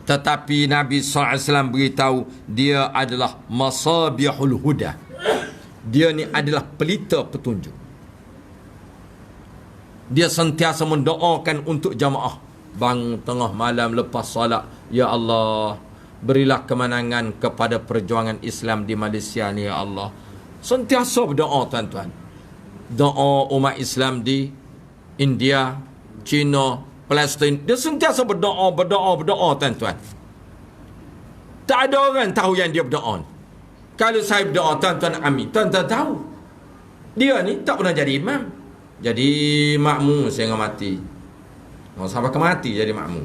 Tetapi Nabi SAW beritahu dia adalah masabihul huda. Dia ni adalah pelita petunjuk. Dia sentiasa mendoakan untuk jamaah. Bangun tengah malam lepas salat, ya Allah, berilah kemenangan kepada perjuangan Islam di Malaysia ni, ya Allah. Sentiasa berdoa tuan-tuan. Doa umat Islam di India, China, Palestin, dia sentiasa berdoa tuan-tuan. Tak ada orang tahu yang dia berdoa. Kalau saya berdoa, tuan-tuan amin, tuan-tuan tahu. Dia ni tak pernah jadi imam, jadi makmum sehingga mati. Sampai ke mati jadi makmum.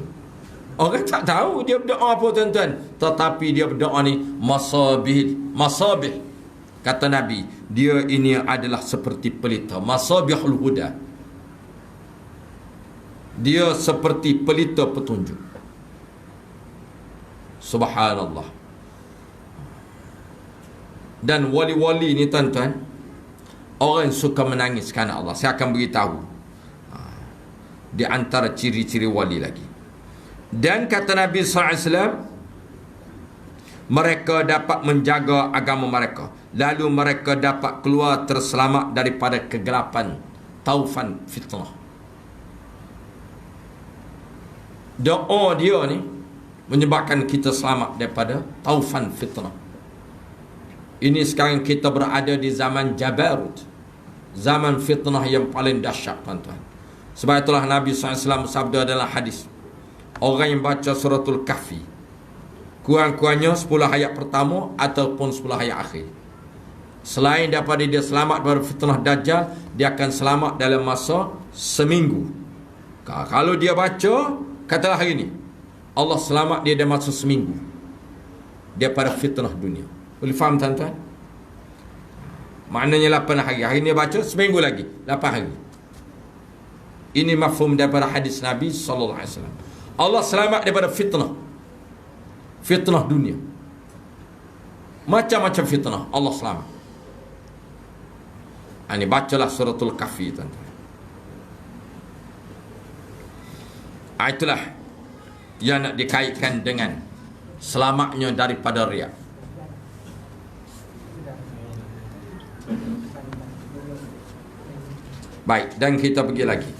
Orang tak tahu dia berdoa apa tuan-tuan. Tetapi dia berdoa ni masabih. Kata Nabi, dia ini adalah seperti pelita, masabihul huda. Dia seperti pelita petunjuk. Subhanallah. Dan wali-wali ni tuan-tuan, orang yang suka menangis kerana Allah. Saya akan beritahu di antara ciri-ciri wali lagi. Dan kata Nabi SAW, mereka dapat menjaga agama mereka, lalu mereka dapat keluar terselamat daripada kegelapan taufan fitnah. Doa dia ni menyebabkan kita selamat daripada taufan fitnah. Ini sekarang kita berada di zaman Jabarut. zaman fitnah yang paling dahsyat, tuan-tuan. Sebab itulah Nabi SAW sabda dalam hadis, orang yang baca suratul Kahfi kurang-kurangnya 10 ayat pertama ataupun 10 ayat akhir, selain daripada dia selamat dari fitnah Dajjal, dia akan selamat dalam masa seminggu. Kalau dia baca, katalah hari ni, Allah selamat dia dalam masa seminggu daripada fitnah dunia. Boleh faham, tuan-tuan? Maknanya 8 hari. Hari ni baca, seminggu lagi 8 hari. Ini mafhum daripada hadis Nabi SAW. Allah selamat daripada fitnah. Fitnah dunia. Macam-macam fitnah Allah selamat. Ini bacalah suratul Kahfi, tuan-tuan. Itulah yang nak dikaitkan dengan selamatnya daripada riak. Baik, dan kita pergi lagi.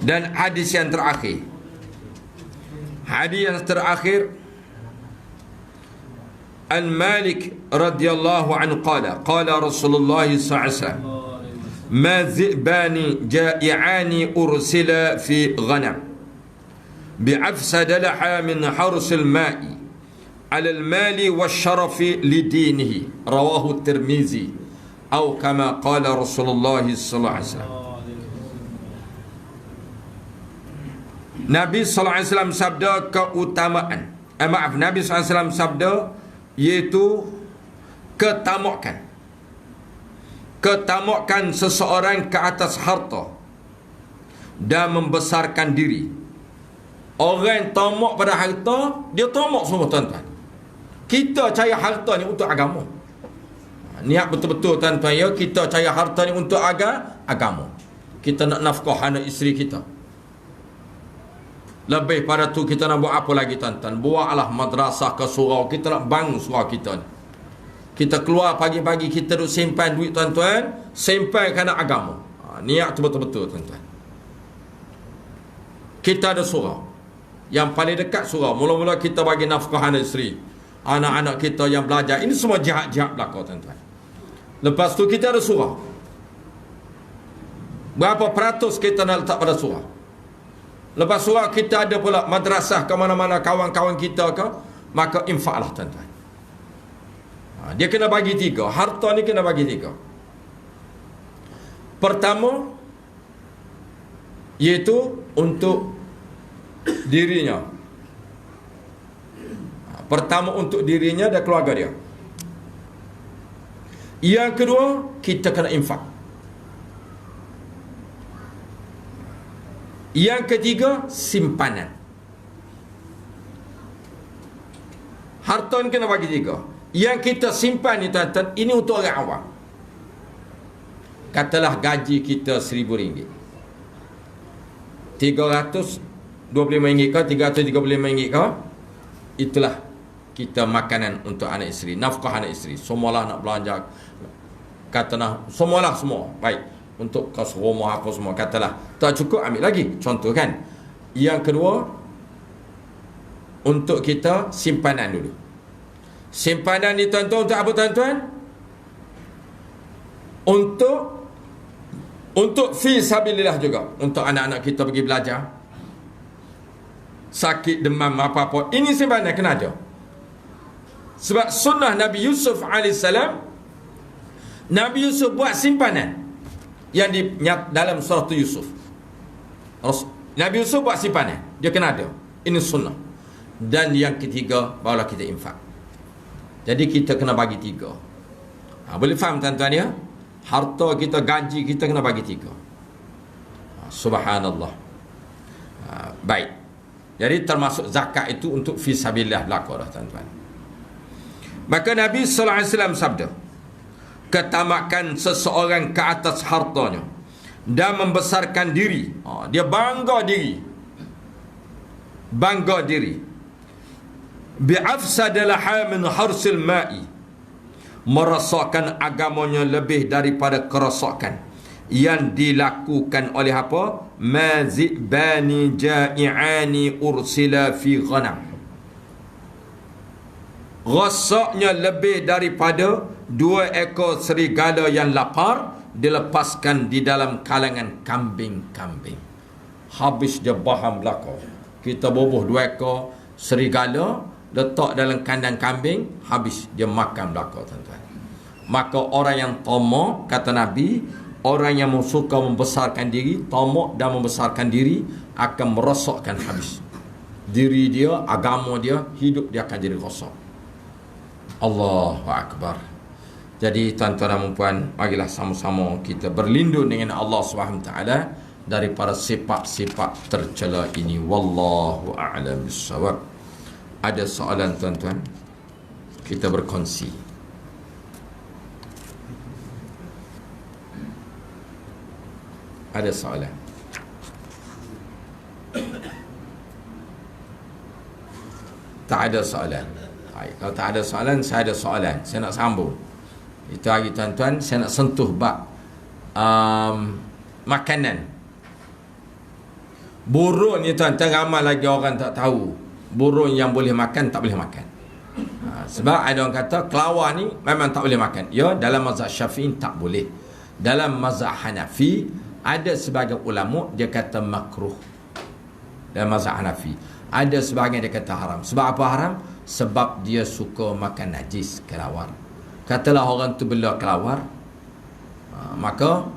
Dan hadis yang terakhir. Hadis yang terakhir, An Malik radhiyallahu anhu qala Rasulullah SAW, ma zi'bani ja'i'ani ursila fi ghanam bi'afsad laha min harsil ma'i ala al-mali wasyarafi lidinihi, rawahu Tirmizi, atau kama qala Rasulullah sallallahu alaihi wasallam. Nabi sallallahu alaihi wasallam sabda keutamaan, Nabi sallallahu alaihi wasallam sabda iaitu ketamakan seseorang ke atas harta dan membesarkan diri. Orang yang tamak pada harta, dia tamak semua, tuan-tuan. Kita cari harta ni untuk agama. Niat betul-betul, tuan-tuan, ya, kita cari harta ni untuk agama. Kita nak nafkah anak isteri kita. Lebih pada tu kita nak buat apa lagi, tuan-tuan? Buatlah madrasah ke surau. Kita nak bangun surau kita ni. Kita keluar pagi-pagi, kita duk simpan duit, tuan-tuan, simpan kerana agama. Niat tu betul-betul, tuan-tuan. Kita ada surau. Yang paling dekat surau. Mula-mula kita bagi nafkah anak isteri, anak-anak kita yang belajar. Ini semua jihad-jihad belaka, tuan-tuan. Lepas tu kita ada surau. Berapa peratus kita nak letak pada surau? Lepas surau kita ada pula madrasah ke mana-mana kawan-kawan kita ke, maka infaklah, tuan-tuan. Dia kena bagi 3. Harta ni kena bagi 3. Pertama, iaitu untuk dirinya. Pertama untuk dirinya dan keluarga dia. Yang kedua, kita kena infak. Yang ketiga, simpanan. Harta ni kena bagi 3. Yang kita simpan ni, tuan-tuan, ini untuk orang awam. Katalah gaji kita RM1,000. RM325 ke, RM335 ke, itulah kita makanan untuk anak isteri, nafkah anak isteri. Semualah nak belanja, katalah semualah semua. Baik, untuk kos rumah apa semua, katalah tak cukup, ambil lagi. Contoh kan. Yang kedua, untuk kita simpanan dulu. Simpanan ni, tuan-tuan, untuk apa, tuan-tuan? Untuk fi sabilillah juga. Untuk anak-anak kita pergi belajar, sakit, demam, apa-apa. Ini simpanan kena ada. Sebab sunnah Nabi Yusuf AS, Nabi Yusuf buat simpanan yang dalam surah Yusuf. Nabi Yusuf buat simpanan, dia kena ada. Ini sunnah. Dan yang ketiga, barulah kita infak. Jadi kita kena bagi 3. Boleh faham, tuan-tuan, ya? Harta kita, gaji kita kena bagi 3. Subhanallah. Baik. Jadi termasuk zakat itu untuk fisabilillah belaka dah, tuan-tuan. Maka Nabi sallallahu alaihi wasallam sabda, ketamakan seseorang ke atas hartanya dan membesarkan diri. Dia bangga diri. Bi'afsadalaha min harsil ma'i, merasakan agamanya lebih daripada kerosakan yang dilakukan oleh apa? Mazibani ja'i'ani ursila fi ghanam. Rosaknya lebih daripada 2 ekor serigala yang lapar dilepaskan di dalam kalangan kambing-kambing. Habis dia baham belakang. Kita bubuh 2 ekor serigala, letak dalam kandang kambing, habis dia makan belakang, tuan-tuan. Maka orang yang tamak, kata Nabi, orang yang suka membesarkan diri, tamak dan membesarkan diri, akan merosakkan habis diri dia, agama dia, hidup dia akan jadi rosak. Allahu Akbar. Jadi tuan-tuan dan puan, marilah sama-sama kita berlindung dengan Allah SWT daripada sifat-sifat tercela ini. Wallahu a'lam bissawab. Ada soalan tuan-tuan? Kita berkongsi. Ada soalan? Tak ada soalan. Kalau tak ada soalan, saya ada soalan. Saya nak sambung. Itu hari tuan-tuan, saya nak sentuh bab makanan. Burung ni tuan-tuan, ramai lagi orang tak tahu. Burung yang boleh makan, tak boleh makan. Sebab ada orang kata kelawar ni memang tak boleh makan. Ya, dalam mazhab Syafi'i tak boleh. Dalam mazhab Hanafi ada sebahagian ulama dia kata makruh. Dalam mazhab Hanafi ada sebahagian dia kata haram. Sebab apa haram? Sebab dia suka makan najis kelawar. Katalah orang tu bela kelawar, maka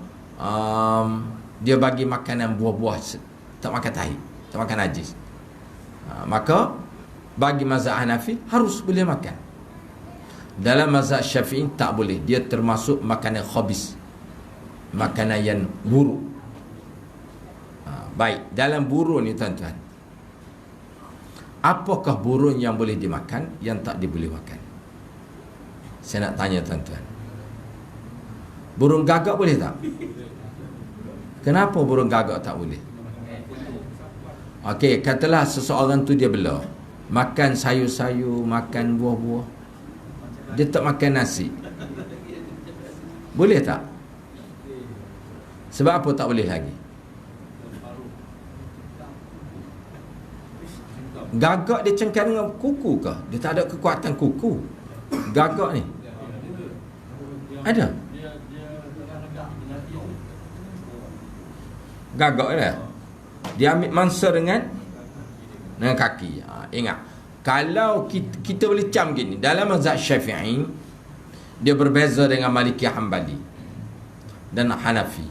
dia bagi makanan buah-buah, tak makan tahi, tak makan najis, maka bagi mazhab Hanafi harus boleh makan. Dalam mazhab Syafi'i tak boleh. Dia termasuk makanan khabis, makanan yang buruk. Baik, dalam burung ni tuan-tuan, apakah burung yang boleh dimakan, yang tak diboleh makan? Saya nak tanya tuan-tuan. Burung gagak boleh tak? Kenapa burung gagak tak boleh? Okey, katalah seseorang tu dia bela, makan sayur-sayur, makan buah-buah, dia tak makan nasi, boleh tak? Sebab apa tak boleh lagi? Gagak dia cengkam dengan kuku ke? Dia tak ada kekuatan kuku. Gagak ni ada. Gagak dia, dia ambil mangsa dengan kaki. Ingat, kalau kita boleh cam gini, dalam mazhab Syafi'i dia berbeza dengan Maliki, Hanbali dan Hanafi.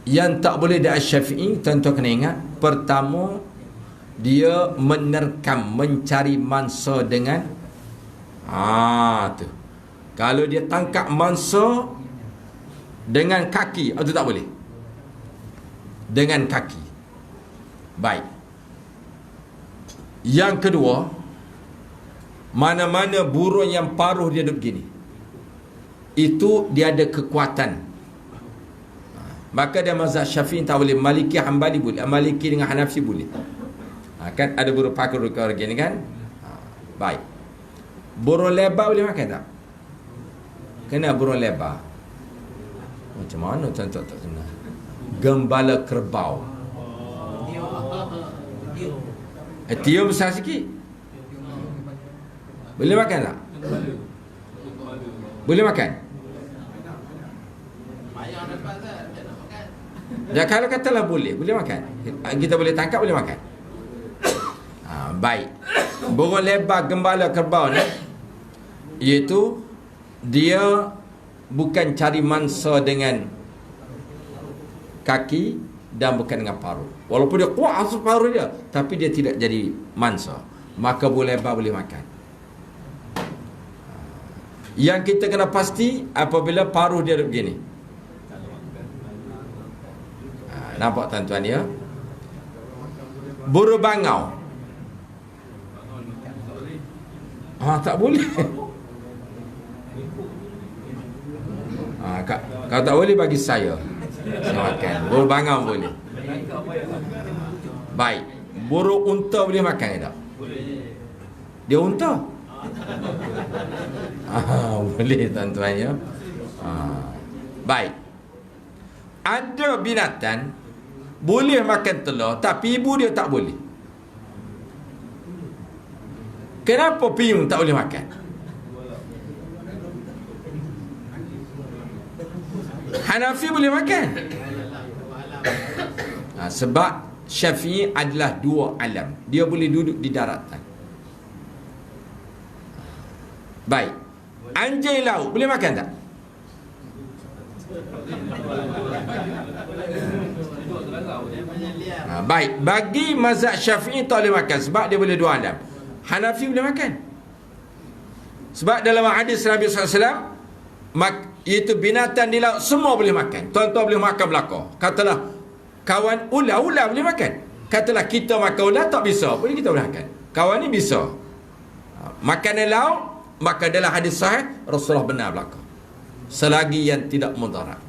Yang tak boleh dari Syafi'i, tuan-tuan kena ingat, pertama dia menerkam, mencari mangsa dengan tu. Kalau dia tangkap mangsa dengan kaki, itu tak boleh. Dengan kaki. Baik. Yang kedua, mana-mana burung yang paruh dia duduk begini, itu dia ada kekuatan. Maka dia mazhab Syafi'i tak boleh. Maliki, Hanbali boleh. Maliki dengan Hanafi boleh. Kan ada burung pakur begini kan? Baik. Burung lebar boleh makan tak? Kena burung lebar. Macam mana tuan-tuan tak kena? Gembala kerbau. Tiung besar sikit. Boleh makan tak? Boleh makan? Ya, kalau katalah boleh makan. Kita boleh tangkap, boleh makan. Baik. Burung lebar gembala kerbau ni, iaitu dia bukan cari mangsa dengan kaki dan bukan dengan paruh. Walaupun dia kuat asal paruh dia, tapi dia tidak jadi mangsa. Maka burung lebar boleh makan. Yang kita kena pasti apabila paruh dia begini. Nampak tuan-tuan ya? Burung bangau. Tak boleh. Kalau tak boleh bagi saya makan. Burung bangau boleh. Baik. Burung unta boleh makan ke tak? Dia unta? Boleh tuan-tuan ya. Baik. Ada binatang boleh makan telur, tapi ibu dia tak boleh. Kenapa piung tak boleh makan? Hanafi boleh makan. Sebab Syafi'i adalah dua alam. Dia boleh duduk di daratan. Baik. Anjing laut boleh makan tak? Baik. Bagi mazhab Syafi'i tak boleh makan sebab dia boleh dua alam. Hanafi boleh makan. Sebab dalam hadis Nabi SAW, iaitu binatang di laut semua boleh makan. Tuan-tuan boleh makan belakang. Katalah kawan ular boleh makan. Katalah kita makan ular tak bisa, boleh kita boleh makan. Kawan ni bisa. Makanan laut, maka dalam hadis sahih Rasulullah benar belakang. Selagi yang tidak mudarat.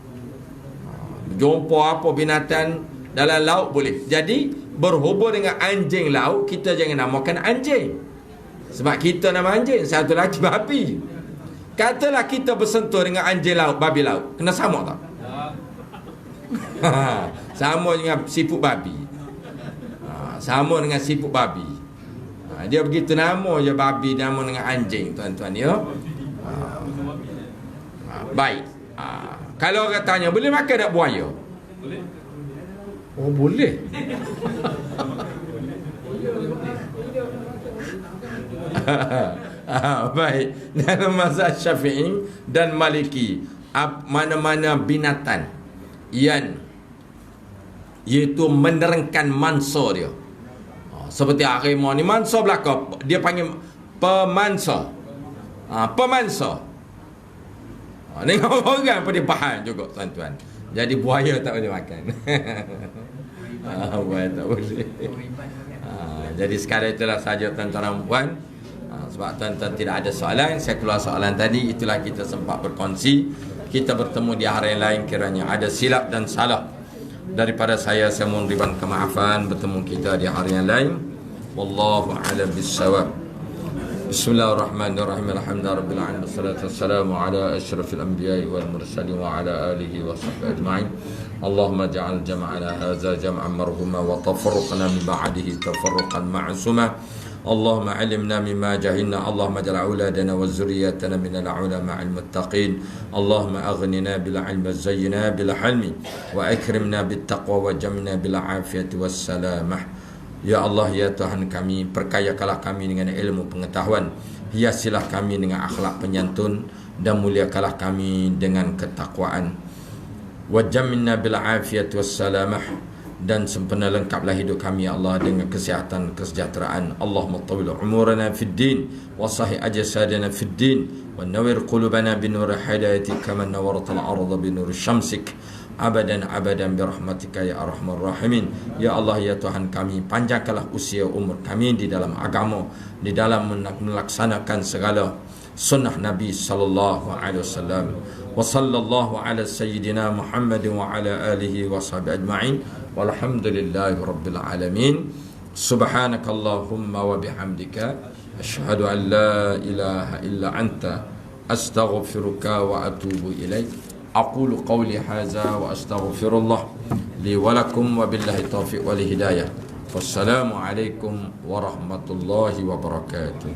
Jumpa apa binatang dalam laut boleh. Jadi berhubung dengan anjing laut, kita jangan namakan anjing. Sebab kita nama anjing, satu lagi babi. Katalah kita bersentuh dengan anjing laut, babi laut, kena sama tak? Sama dengan siput babi. Sama dengan siput babi. Dia begitu nama je babi, nama dengan anjing, tuan-tuan ya. Baik. Kalau orang tanya, boleh makan tak buaya? Boleh. Oh, boleh. Baik. Dalam mazhab Syafi'i dan Maliki, mana-mana binatang yang iaitu menerangkan mansa dia, seperti harimau ni mansa belaka, dia panggil pemansa. Pemansa. Dengan orang pun dia faham juga, tuan-tuan. Jadi buaya tak boleh makan. Buaya tak boleh. Jadi sekarang itulah saja, tuan-tuan dan puan. Sebab tuan-tuan tidak ada soalan, saya keluar soalan tadi. Itulah kita sempat berkongsi. Kita bertemu di hari yang lain, kiranya ada silap dan salah daripada saya mohon ribuan kemaafan. Bertemu kita di hari yang lain. Wallahu a'lam bissawab. Bismillahirrahmanirrahim. Alhamdulillahirabbil alamin. Wassalatu wassalamu ala asyrafil anbiya'i wal mursalin wa ala alihi wa sahbihi ajma'in. Allahumma ja'al jam'ana hadza jam'an marhuma wa tafarruqna min ba'dihi tafarruqan ma'suma. اللهم علمنا مما جهلنا اللهم اجعل أولادنا وذرياتنا من العلماء المتقين اللهم أغننا بالعلم وزينا بالحلم وأكرمنا بالتقوى وجمعنا بالعافية والسلامة. Ya Allah, ya Tuhan kami, perkayakanlah kami dengan ilmu pengetahuan, hiasilah kami dengan akhlak penyantun, dan muliakanlah kami dengan ketakwaan. Wajamilna bil afiyati wassalamah, dan sempurna lengkaplah hidup kami ya Allah dengan kesihatan, kesejahteraan. Allahumma tawil umurana fid din wa sahih ajsadana fid din wa nawwir qulubana bi nur hidayatik kama nawwartal arda bi nur syamsik abadan abadan bi rahmatika ya arhamar rahimin. Ya Allah, ya Tuhan kami, panjangkanlah usia umur kami di dalam agama, di dalam melaksanakan segala sunnah Nabi sallallahu alaihi wasallam. Wa sallallahu ala sayyidina Muhammad wa ala alihi wa sahbihi ajma'in. Walhamdulillahi rabbil alamin. Subhanakallahumma wa bihamdika asyhadu an la ilaha illa anta astaghfiruka wa atubu ilaik. Aqulu qawli hadza wa astaghfirullah li wa lakum wa billahi taufiq wal hidayah. Wassalamu alaikum warahmatullahi wabarakatuh.